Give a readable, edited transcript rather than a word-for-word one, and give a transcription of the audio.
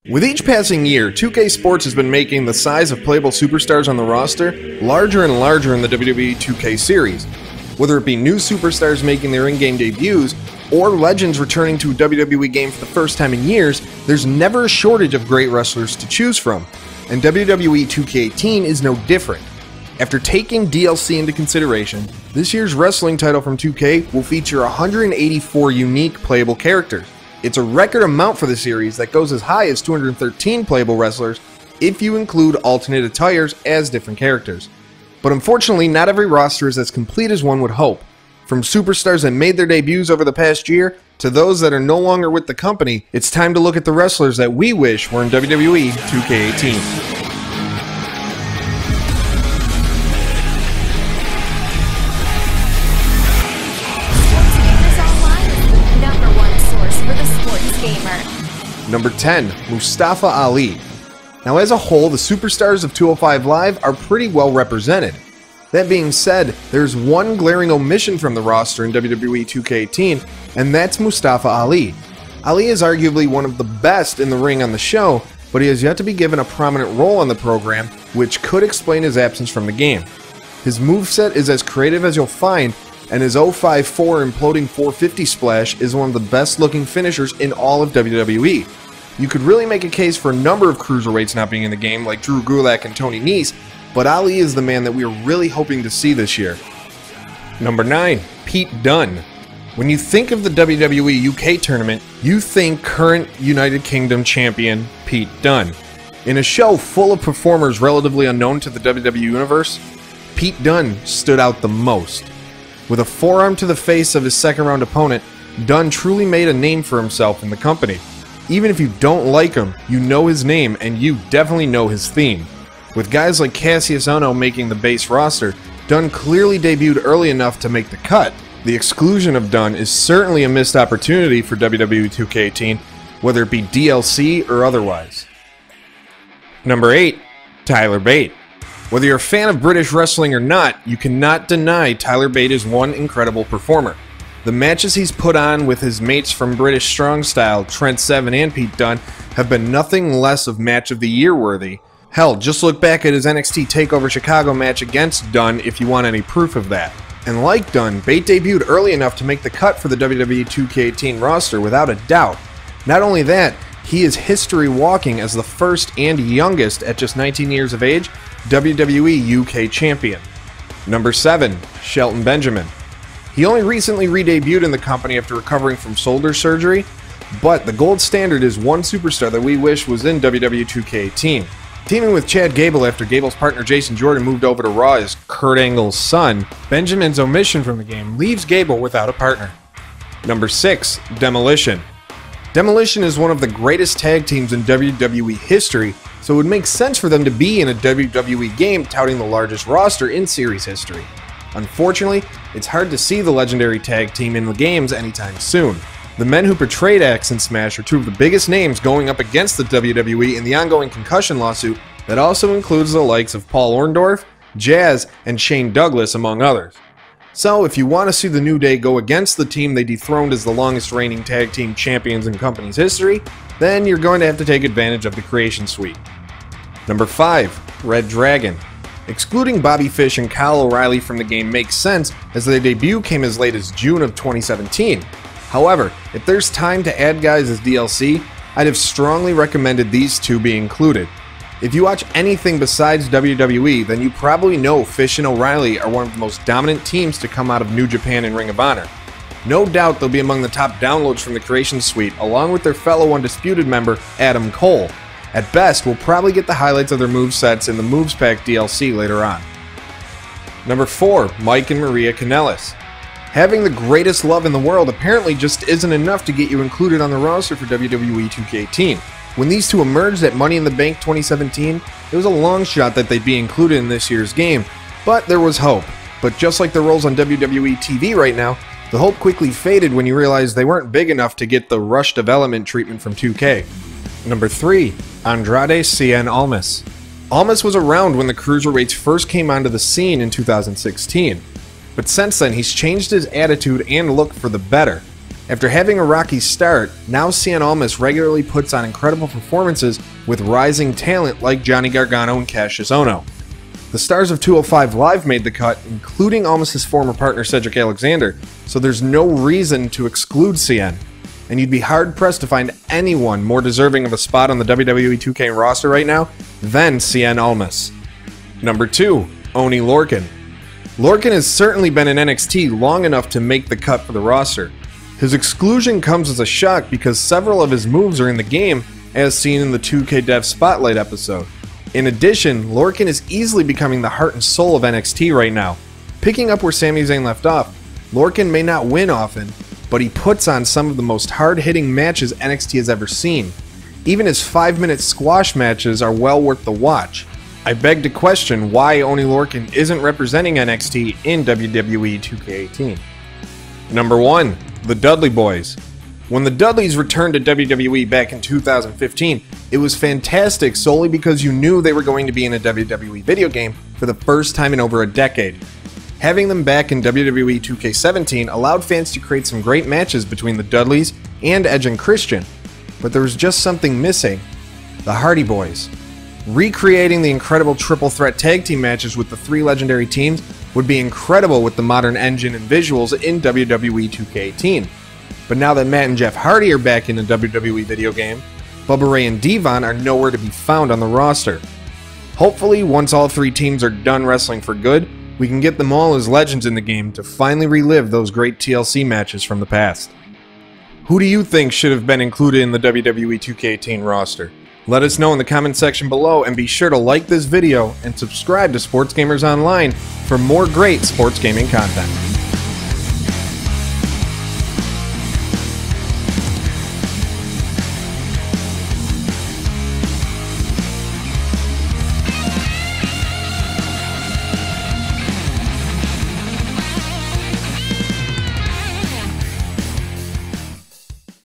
With each passing year, 2K Sports has been making the size of playable superstars on the roster larger and larger in the WWE 2K series. Whether it be new superstars making their in-game debuts, or legends returning to a WWE game for the first time in years, there's never a shortage of great wrestlers to choose from, and WWE 2K18 is no different. After taking DLC into consideration, this year's wrestling title from 2K will feature 184 unique playable characters. It's a record amount for the series that goes as high as 213 playable wrestlers if you include alternate attires as different characters. But unfortunately, not every roster is as complete as one would hope. From superstars that made their debuts over the past year, to those that are no longer with the company, it's time to look at the wrestlers that we wish were in WWE 2K18. Number 10, Mustafa Ali. Now as a whole, the superstars of 205 Live are pretty well represented. That being said, there's one glaring omission from the roster in WWE 2K18, and that's Mustafa Ali. Ali is arguably one of the best in the ring on the show, but he has yet to be given a prominent role on the program, which could explain his absence from the game. His moveset is as creative as you'll find, and his 054 imploding 450 splash is one of the best looking finishers in all of WWE. You could really make a case for a number of cruiserweights not being in the game, like Drew Gulak and Tony Nese, but Ali is the man that we are really hoping to see this year. Number 9, Pete Dunn. When you think of the WWE UK tournament, you think current United Kingdom champion Pete Dunn. In a show full of performers relatively unknown to the WWE universe, Pete Dunn stood out the most. With a forearm to the face of his second round opponent, Dunn truly made a name for himself in the company. Even if you don't like him, you know his name and you definitely know his theme. With guys like Cassius Ohno making the base roster, Dunn clearly debuted early enough to make the cut. The exclusion of Dunn is certainly a missed opportunity for WWE 2K18, whether it be DLC or otherwise. Number 8, Tyler Bate. Whether you're a fan of British wrestling or not, you cannot deny Tyler Bate is one incredible performer. The matches he's put on with his mates from British Strong Style, Trent Seven and Pete Dunne, have been nothing less of Match of the Year worthy. Hell, just look back at his NXT TakeOver Chicago match against Dunn if you want any proof of that. And like Dunn, Bate debuted early enough to make the cut for the WWE 2K18 roster without a doubt. Not only that, he is history walking as the first and youngest at just 19 years of age WWE UK champion. Number 7, Shelton Benjamin. He only recently re-debuted in the company after recovering from shoulder surgery, but the gold standard is one superstar that we wish was in WWE 2K18. Teaming with Chad Gable after Gable's partner Jason Jordan moved over to Raw as Kurt Angle's son, Benjamin's omission from the game leaves Gable without a partner. Number 6, Demolition. Demolition is one of the greatest tag teams in WWE history, so it would make sense for them to be in a WWE game touting the largest roster in series history. Unfortunately, it's hard to see the legendary tag team in the games anytime soon. The men who portrayed Axe and Smash are two of the biggest names going up against the WWE in the ongoing concussion lawsuit that also includes the likes of Paul Orndorff, Jazz, and Shane Douglas, among others. So, if you want to see the New Day go against the team they dethroned as the longest reigning tag team champions in company's history, then you're going to have to take advantage of the Creation Suite. Number 5, Red Dragon. Excluding Bobby Fish and Kyle O'Reilly from the game makes sense, as their debut came as late as June of 2017. However, if there's time to add guys as DLC, I'd have strongly recommended these two be included. If you watch anything besides WWE, then you probably know Fish and O'Reilly are one of the most dominant teams to come out of New Japan and Ring of Honor. No doubt they'll be among the top downloads from the Creation Suite, along with their fellow Undisputed member, Adam Cole. At best, we'll probably get the highlights of their movesets in the Moves Pack DLC later on. Number 4, Mike and Maria Kanellis. Having the greatest love in the world apparently just isn't enough to get you included on the roster for WWE 2K18. When these two emerged at Money in the Bank 2017, it was a long shot that they'd be included in this year's game, but there was hope. But just like the roles on WWE TV right now, the hope quickly faded when you realized they weren't big enough to get the rush development treatment from 2K. Number 3, Andrade Cien Almas. Almas was around when the Cruiserweights first came onto the scene in 2016, but since then he's changed his attitude and look for the better. After having a rocky start, now Cien Almas regularly puts on incredible performances with rising talent like Johnny Gargano and Cassius Ohno. The stars of 205 Live made the cut, including Almas' former partner Cedric Alexander, so there's no reason to exclude Cien. And you'd be hard-pressed to find anyone more deserving of a spot on the WWE 2K roster right now than Cien Almas. Number 2, Oni Lorcan. Lorcan has certainly been in NXT long enough to make the cut for the roster. His exclusion comes as a shock because several of his moves are in the game, as seen in the 2K Dev Spotlight episode. In addition, Lorcan is easily becoming the heart and soul of NXT right now. Picking up where Sami Zayn left off, Lorcan may not win often, but he puts on some of the most hard-hitting matches NXT has ever seen. Even his 5-minute squash matches are well worth the watch. I beg to question why Oni Lorcan isn't representing NXT in WWE 2K18. Number 1. The Dudley Boyz. When the Dudleys returned to WWE back in 2015, it was fantastic solely because you knew they were going to be in a WWE video game for the first time in over a decade. Having them back in WWE 2K17 allowed fans to create some great matches between the Dudleys and Edge and Christian, but there was just something missing: the Hardy Boys. Recreating the incredible triple threat tag team matches with the 3 legendary teams would be incredible with the modern engine and visuals in WWE 2K18. But now that Matt and Jeff Hardy are back in a WWE video game, Bubba Ray and Devon are nowhere to be found on the roster. Hopefully, once all 3 teams are done wrestling for good, we can get them all as legends in the game to finally relive those great TLC matches from the past. Who do you think should have been included in the WWE 2K18 roster? Let us know in the comment section below, and be sure to like this video and subscribe to Sports Gamers Online for more great sports gaming content.